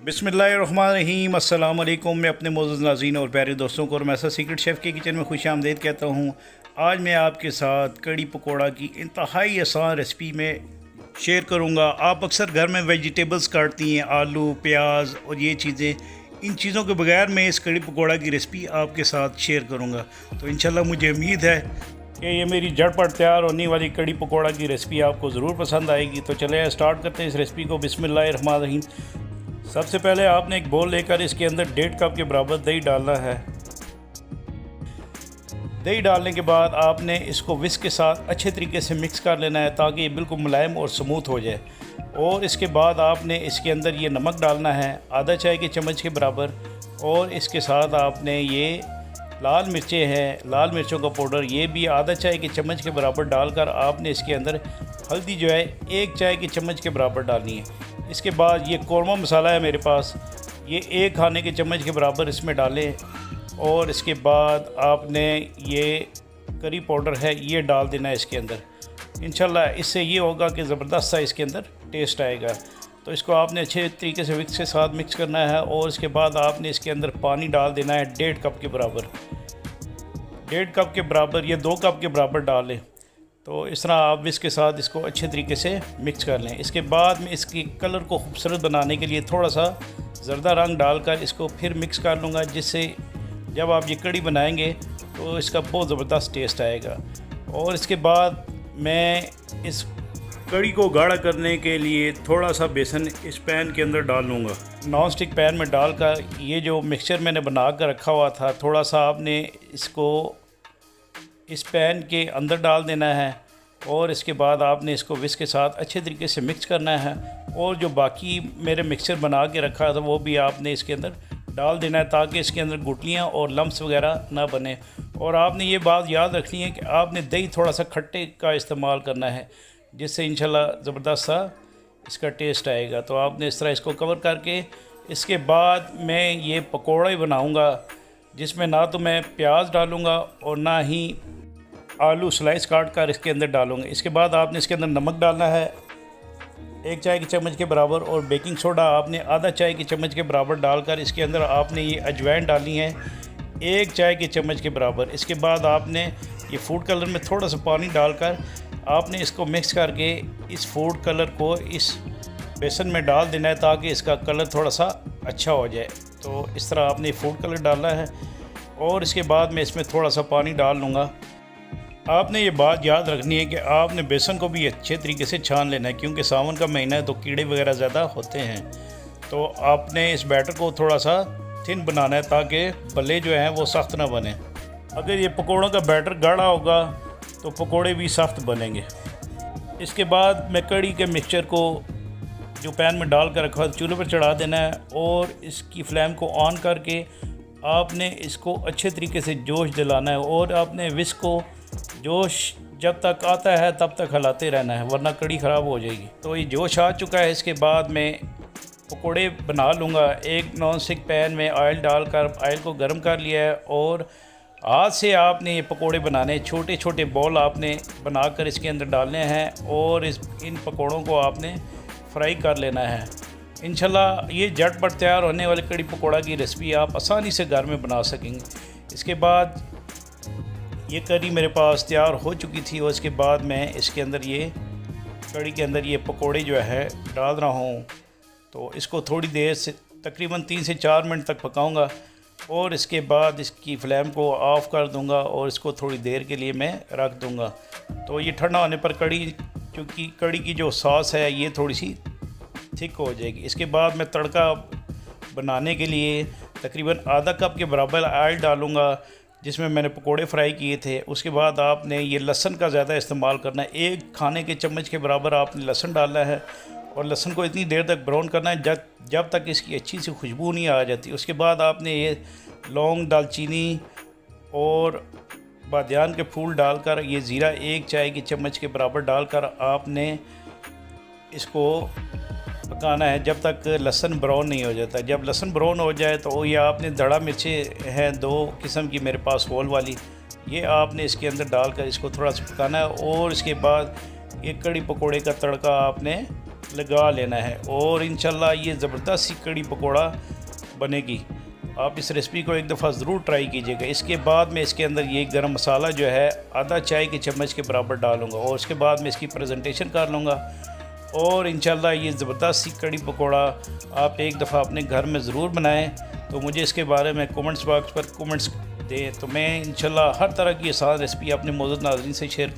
बिस्मिल्लाहिर्रहमानिर्रहीम। अस्सलाम वालेकुम। मैं अपने मोअज़्ज़ज़ नाज़रीन और प्यारे दोस्तों को और मैसा सीक्रेट शेफ़ के किचन में खुश आमदीद कहता हूँ। आज मैं आपके साथ कड़ी पकोड़ा की इंतहाई आसान रेसिपी में शेयर करूँगा। आप अक्सर घर में वेजिटेबल्स काटती हैं, आलू, प्याज और ये चीज़ें। इन चीज़ों के बगैर मैं इस कड़ी पकोड़ा की रेसिपी आपके साथ शेयर करूँगा। तो इंशाल्लाह मुझे उम्मीद है कि ये मेरी झटपट तैयार होने वाली कड़ी पकोड़ा की रेसिपी आपको ज़रूर पसंद आएगी। तो चले स्टार्ट करते हैं इस रेसिपी को। बिस्मिल्लाहिर्रहमानिर्रहीम। सबसे पहले आपने एक बोल लेकर इसके अंदर 1.5 कप के बराबर दही डालना है। दही डालने के बाद आपने इसको विस्क के साथ अच्छे तरीके से मिक्स कर लेना है ताकि ये बिल्कुल मुलायम और स्मूथ हो जाए। और इसके बाद आपने इसके अंदर ये नमक डालना है आधा चाय के चम्मच के बराबर। और इसके साथ आपने ये लाल मिर्चें हैं, लाल मिर्चों का पाउडर, ये भी आधा चाय के चम्मच के बराबर डालकर आपने इसके अंदर हल्दी जो है 1 चाय के चम्मच के बराबर डालनी है। इसके बाद ये कौरमा मसाला है मेरे पास, ये 1 खाने के चम्मच के बराबर इसमें डालें। और इसके बाद आपने ये करी पाउडर है ये डाल देना है इसके अंदर। इंशाल्लाह इससे ये होगा कि ज़बरदस्त सा इसके अंदर टेस्ट आएगा। तो इसको आपने अच्छे तरीके से विक्स के साथ मिक्स करना है। और इसके बाद आपने इसके अंदर पानी डाल देना है 1.5 कप के बराबर। 1.5 कप के बराबर, ये 2 कप के बराबर डाल लें। तो इस तरह आप विस्क के साथ इसको अच्छे तरीके से मिक्स कर लें। इसके बाद में इसकी कलर को खूबसूरत बनाने के लिए थोड़ा सा ज़र्दा रंग डालकर इसको फिर मिक्स कर लूँगा, जिससे जब आप ये कड़ी बनाएंगे तो इसका बहुत ज़बरदस्त टेस्ट आएगा। और इसके बाद मैं इस कड़ी को गाढ़ा करने के लिए थोड़ा सा बेसन इस पैन के अंदर डाल लूँगा। नॉन स्टिक पैन में डालकर ये जो मिक्सचर मैंने बना कर रखा हुआ था, थोड़ा सा आपने इसको इस पैन के अंदर डाल देना है। और इसके बाद आपने इसको विस्क के साथ अच्छे तरीके से मिक्स करना है। और जो बाकी मेरे मिक्सचर बना के रखा था वो भी आपने इसके अंदर डाल देना है ताकि इसके अंदर गुठलियाँ और लम्स वगैरह ना बने। और आपने ये बात याद रखनी है कि आपने दही थोड़ा सा खट्टे का इस्तेमाल करना है, जिससे इंशाल्लाह ज़बरदस्त सा इसका टेस्ट आएगा। तो आपने इस तरह इसको कवर करके इसके बाद मैं ये पकौड़े बनाऊँगा, जिसमें ना तो मैं प्याज डालूँगा और ना ही आलू स्लाइस काट कर इसके अंदर डालूँगा। इसके बाद आपने इसके अंदर नमक डालना है 1 चाय के चम्मच के बराबर। और बेकिंग सोडा आपने आधा चाय के चम्मच के बराबर डालकर इसके अंदर आपने ये अजवाइन डालनी है 1 चाय के चम्मच के बराबर। इसके बाद आपने ये फूड कलर में थोड़ा सा पानी डालकर आपने इसको मिक्स करके इस फूड कलर को इस बेसन में डाल देना है ताकि इसका कलर थोड़ा सा अच्छा हो जाए। तो इस तरह आपने फूड कलर डालना है। और इसके बाद मैं इसमें थोड़ा सा पानी डाल लूँगा। आपने ये बात याद रखनी है कि आपने बेसन को भी अच्छे तरीके से छान लेना है, क्योंकि सावन का महीना है तो कीड़े वगैरह ज़्यादा होते हैं। तो आपने इस बैटर को थोड़ा सा थिन बनाना है ताकि बल्ले जो हैं वो सख्त ना बने। अगर ये पकोड़ों का बैटर गाढ़ा होगा तो पकोड़े भी सख्त बनेंगे। इसके बाद मैं कड़ी के मिक्सचर को जो पैन में डाल कर रखा है चूल्हे पर चढ़ा देना है। और इसकी फ्लेम को ऑन करके आपने इसको अच्छे तरीके से जोश दिलाना है। और आपने विस्क को जोश जब तक आता है तब तक हिलाते रहना है, वरना कड़ी ख़राब हो जाएगी। तो ये जोश आ चुका है। इसके बाद मैं पकोड़े बना लूँगा। एक नॉन स्टिक पैन में ऑयल डालकर ऑयल को गर्म कर लिया है। और हाथ से आपने ये पकोड़े बनाने, छोटे छोटे बॉल आपने बनाकर इसके अंदर डालने हैं। और इन पकोड़ों को आपने फ्राई कर लेना है। इंशाल्लाह ये झटपट तैयार होने वाली कड़ी पकोड़ा की रेसिपी आप आसानी से घर में बना सकेंगे। इसके बाद ये करी मेरे पास तैयार हो चुकी थी। और इसके बाद मैं इसके अंदर ये कड़ी के अंदर ये पकोड़े जो है डाल रहा हूँ। तो इसको थोड़ी देर से तकरीबन 3 से 4 मिनट तक पकाऊंगा। और इसके बाद इसकी फ्लेम को ऑफ़ कर दूंगा और इसको थोड़ी देर के लिए मैं रख दूंगा। तो ये ठंडा होने पर कड़ी, क्योंकि कड़ी की जो सॉस है ये थोड़ी सी थिक हो जाएगी। इसके बाद मैं तड़का बनाने के लिए तकरीबन आधा कप के बराबर ऑयल डालूँगा, जिसमें मैंने पकोड़े फ्राई किए थे। उसके बाद आपने ये लहसुन का ज़्यादा इस्तेमाल करना है। 1 खाने के चम्मच के बराबर आपने लहसुन डालना है। और लहसुन को इतनी देर तक ब्राउन करना है जब तक इसकी अच्छी सी खुशबू नहीं आ जाती। उसके बाद आपने ये लौंग, दालचीनी और बादियान के फूल डालकर ये ज़ीरा 1 चाय के चम्मच के बराबर डालकर आपने इसको पकाना है जब तक लहसुन ब्राउन नहीं हो जाता। जब लहसुन ब्राउन हो जाए तो ये आपने दड़ा मिर्चें हैं 2 किस्म की मेरे पास होल वाली, ये आपने इसके अंदर डालकर इसको थोड़ा सा पकाना है। और इसके बाद ये कड़ी पकोड़े का तड़का आपने लगा लेना है और इंशाल्लाह ये ज़बरदस्त सी कड़ी पकौड़ा बनेगी। आप इस रेसिपी को एक दफ़ा ज़रूर ट्राई कीजिएगा। इसके बाद मैं इसके अंदर ये गरम मसाला जो है आधा चाय के चम्मच के बराबर डालूँगा और उसके बाद मैं इसकी प्रेजेंटेशन कर लूँगा और इंशाल्लाह ये ज़बरदस्त सी कड़ी पकौड़ा आप एक दफ़ा अपने घर में ज़रूर बनाएं। तो मुझे इसके बारे में कमेंट्स बॉक्स पर कमेंट्स दें, तो मैं इंशाल्लाह हर तरह की आसान रेसिपी अपने मौजूद नाज़रीन से शेयर